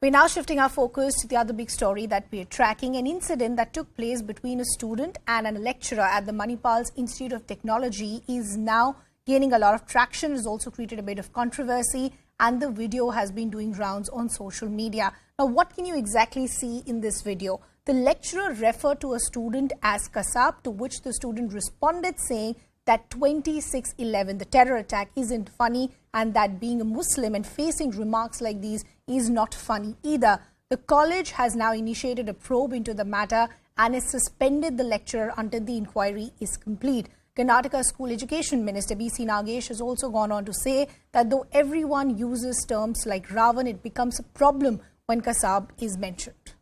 We're now shifting our focus to the other big story that we're tracking, an incident that took place between a student and a lecturer at the Manipal Institute of Technology is now gaining a lot of traction. It's also created a bit of controversy, and the video has been doing rounds on social media. Now, what can you exactly see in this video? The lecturer referred to a student as Kasab, to which the student responded saying that 26/11, the terror attack, isn't funny, and that being a Muslim and facing remarks like these is not funny either. The college has now initiated a probe into the matter and has suspended the lecturer until the inquiry is complete. Karnataka School Education Minister B.C. Nagesh has also gone on to say that though everyone uses terms like Ravan, it becomes a problem when Kasab is mentioned.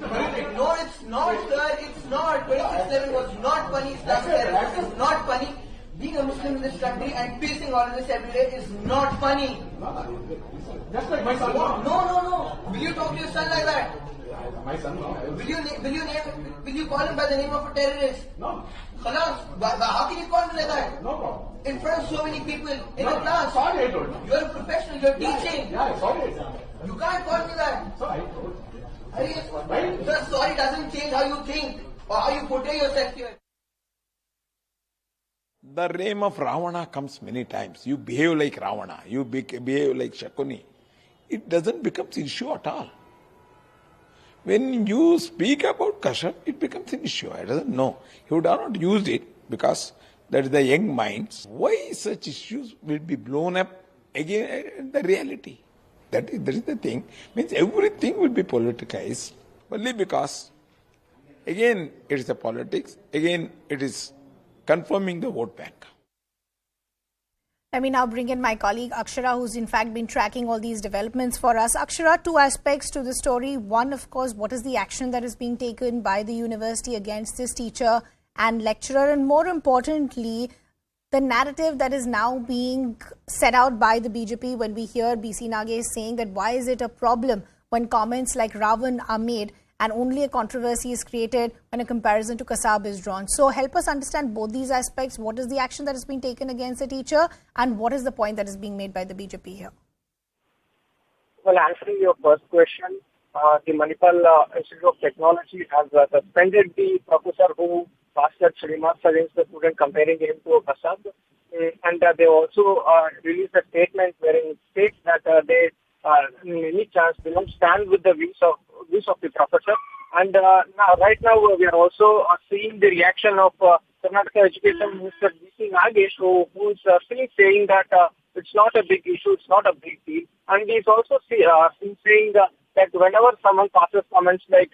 No, it's not, sir. It's not. 26/11 was not funny. Islam terror is not funny. Being a Muslim in this country and facing all of this every day is not funny. Just like my son. No. Will you talk to your son like that? My son, no. Will you call him by the name of a terrorist? No. Khalas. How can you call him like that? No problem. In front of so many people in a class. Sorry, I told you. You're a professional. You're teaching. Yeah, sorry. You can't call me that. Sorry, I told you. Right? Sir, sorry doesn't change how you think or how you portray yourself here. The name of Ravana comes many times. You behave like Ravana, you behave like Shakuni. It doesn't become an issue at all. When you speak about Kasab, it becomes an issue. I don't know. He would have not used it because that is the young minds. Why such issues will be blown up again the reality? That is the thing. Means everything will be politicized only because again it is a politics, again it is confirming the vote bank. Let me now bring in my colleague Akshara, who's in fact been tracking all these developments for us. Akshara, two aspects to the story. One, of course, what is the action that is being taken by the university against this teacher and lecturer? And more importantly, the narrative that is now being set out by the BJP when we hear B.C. Nagesh saying that why is it a problem when comments like Ravan are made and only a controversy is created when a comparison to Kasab is drawn. So help us understand both these aspects. What is the action that is being taken against the teacher and what is the point that is being made by the BJP here? Well, answering your first question, the Manipal Institute of Technology has suspended the professor who passed such remarks against the student comparing him to Kasab. And they also released a statement wherein it states that they, in any chance, they don't stand with the views of the professor. And right now, we are also seeing the reaction of Karnataka Education Minister B.C. Nagesh, who is still saying that it's not a big issue, it's not a big deal. And he's also saying that whenever someone passes comments like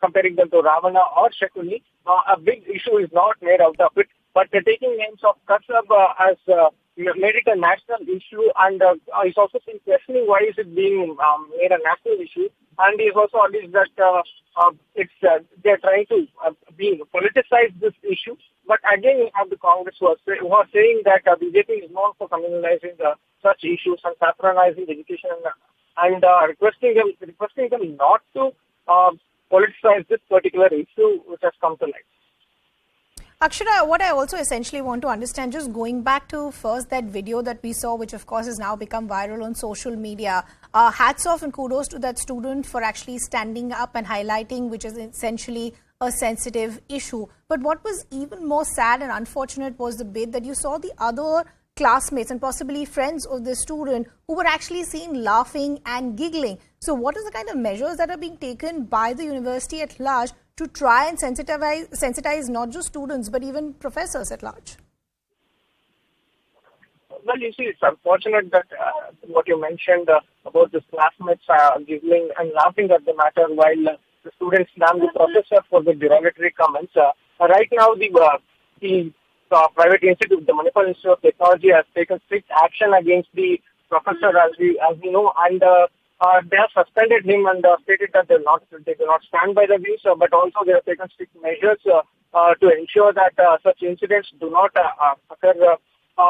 comparing them to Ravana or Shakuni, a big issue is not made out of it. But taking names of Kasab has made it a national issue, and he's also been questioning why is it being made a national issue. And he's also alleged that they're trying to politicize this issue. But again, you have the Congress who are saying that BJP is known for communalizing such issues and patronizing education and requesting them not to politicize this particular issue which has come to light. Akshara, what I also essentially want to understand, just going back to first that video that we saw, which of course has now become viral on social media, hats off and kudos to that student for actually standing up and highlighting, which is essentially a sensitive issue. But what was even more sad and unfortunate was the bit that you saw the other classmates and possibly friends of the student who were actually seen laughing and giggling. So what is the kind of measures that are being taken by the university at large to try and sensitize not just students but even professors at large? Well, you see, it's unfortunate that what you mentioned about the classmates giggling and laughing at the matter while the students slammed the professor for the derogatory comments. Right now, the private institute, the Manipal Institute of Technology, has taken strict action against the professor, as we know, and they have suspended him and stated that they do not stand by the views, but also they have taken strict measures to ensure that such incidents do not occur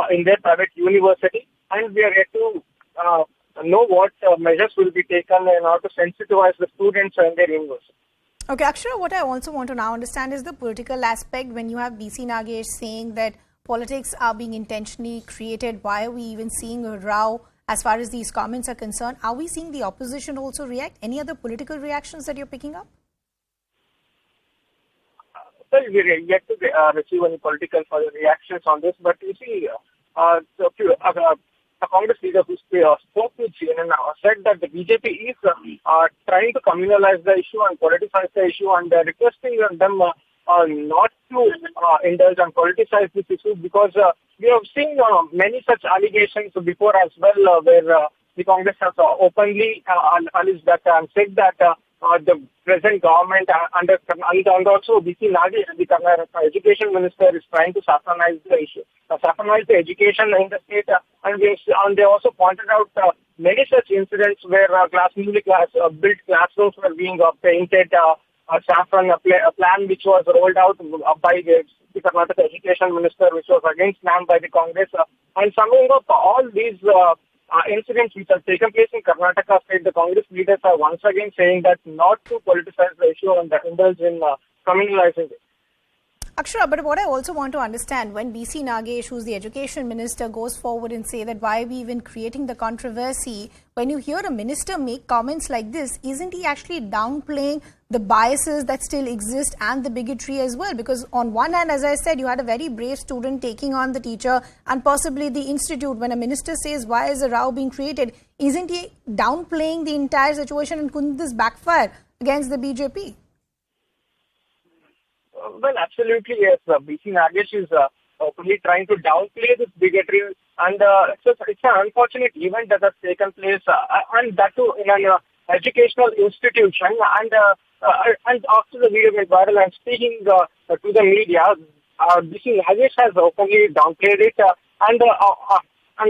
in their private university. And we are yet to know what measures will be taken in order to sensitize the students in their university. Okay, Akshara, what I also want to now understand is the political aspect. When you have B.C. Nagesh saying that politics are being intentionally created, why are we even seeing a row as far as these comments are concerned. Are we seeing the opposition also react? Any other political reactions that you're picking up? Well, we're yet to receive any political reactions on this, but you see, a Congress leader who spoke to CNN said that the BJP is trying to communalize the issue and politicize the issue, and requesting them not to indulge and politicize this issue, because we have seen many such allegations before as well, where the Congress has openly alleged that and said that the present government and also BC Nagi, the Karnataka education minister, is trying to saffronize the issue, saffronize the education in the state, and they also pointed out many such incidents where newly built classrooms were being painted saffron, a plan which was rolled out by the Karnataka education minister, which was again slammed by the Congress, and summing up all these incidents which have taken place in Karnataka state, the Congress leaders are once again saying that not to politicize the issue and indulge in communalizing it. Akshara, but what I also want to understand, when BC Nagesh, who's the education minister, goes forward and say that why are we even creating the controversy, when you hear a minister make comments like this, isn't he actually downplaying the biases that still exist and the bigotry as well? Because on one hand, as I said, you had a very brave student taking on the teacher and possibly the institute. When a minister says, why is a row being created, isn't he downplaying the entire situation, and couldn't this backfire against the BJP? Well, absolutely, yes. BC Nagesh is openly trying to downplay this bigotry, and it's an unfortunate event that has taken place, and that too in an educational institution. And after the video went viral and speaking to the media, BC Nagesh has openly downplayed it, and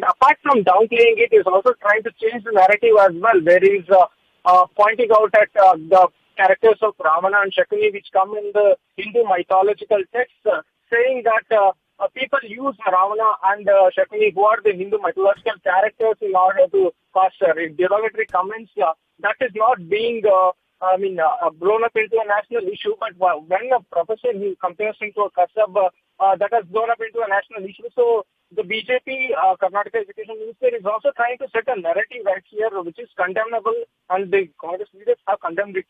apart from downplaying it, is also trying to change the narrative as well. There is pointing out at the characters of Ravana and Shakuni, which come in the Hindu mythological texts, saying that people use Ravana and Shakuni, who are the Hindu mythological characters, in order to cast derogatory comments. That is not being blown up into a national issue, but when a professor he compares him to a Kasab, that has blown up into a national issue. So the BJP, Karnataka Education Minister, is also trying to set a narrative right here, which is condemnable, and the Congress leaders have condemned it.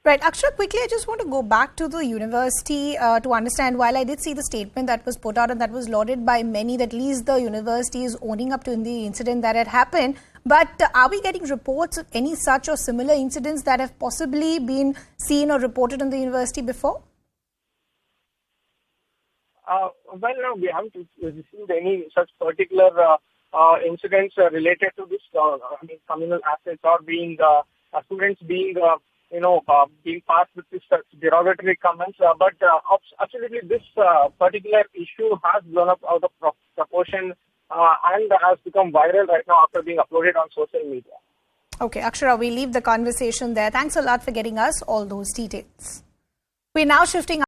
Right. Akshara, quickly, I just want to go back to the university to understand, while I did see the statement that was put out and that was lauded by many, that at least the university is owning up to the incident that had happened. But are we getting reports of any such or similar incidents that have possibly been seen or reported in the university before? Well, no, we haven't received any such particular incidents related to this communal assets or being students being being passed with this derogatory comments. But absolutely, this particular issue has blown up out of proportion and has become viral right now after being uploaded on social media. Okay, Akshara, we leave the conversation there. Thanks a lot for getting us all those details. We're now shifting